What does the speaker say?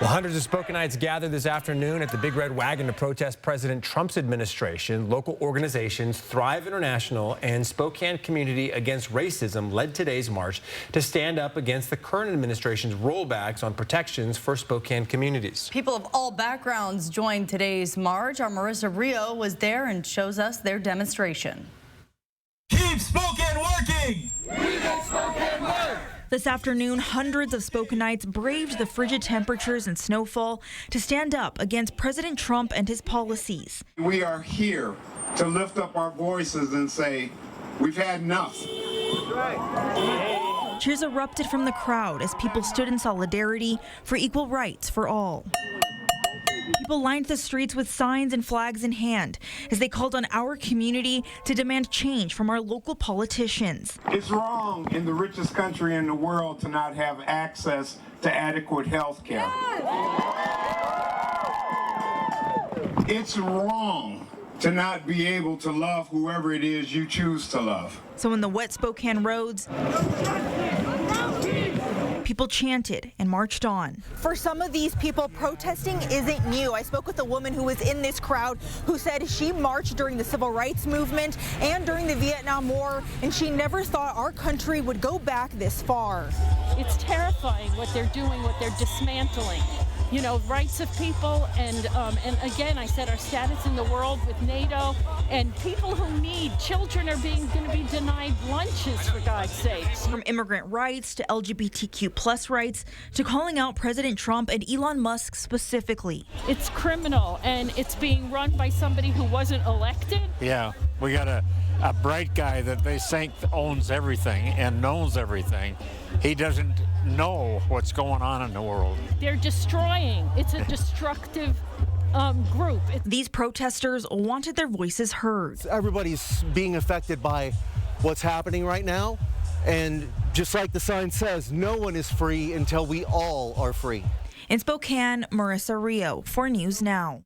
Well, hundreds of Spokaneites gathered this afternoon at the Big Red Wagon to protest President Trump's administration. Local organizations Thrive International and Spokane Community Against Racism led today's march to stand up against the current administration's rollbacks on protections for Spokane communities. People of all backgrounds joined today's march. Our Marissa Rio was there and shows us their demonstration. Keep Spokane working! We make Spokane work! This afternoon, hundreds of Spokaneites braved the frigid temperatures and snowfall to stand up against President Trump and his policies. We are here to lift up our voices and say, we've had enough. Cheers erupted from the crowd as people stood in solidarity for equal rights for all. People lined the streets with signs and flags in hand as they called on our community to demand change from our local politicians. It's wrong in the richest country in the world to not have access to adequate health care. It's wrong to not be able to love whoever it is you choose to love. So in the wet Spokane roads, people chanted and marched on. For some of these people, protesting isn't new. I spoke with a woman who was in this crowd who said she marched during the civil rights movement and during the Vietnam War, and she never thought our country would go back this far. It's terrifying what they're doing, what they're dismantling. You know, rights of people, and again, I said our status in the world with NATO, and people who need, children are going to be denied lunches, for God's sakes. From immigrant rights to LGBTQ+ rights to calling out President Trump and Elon Musk specifically. It's criminal, and it's being run by somebody who wasn't elected. Yeah, we got a bright guy that they think owns everything and knows everything. He doesn't know what's going on in the world. They're destroying. It's a destructive group. These protesters wanted their voices heard. Everybody's being affected by what's happening right now. And just like the sign says, no one is free until we all are free. In Spokane, Marissa Rio, 4 News Now.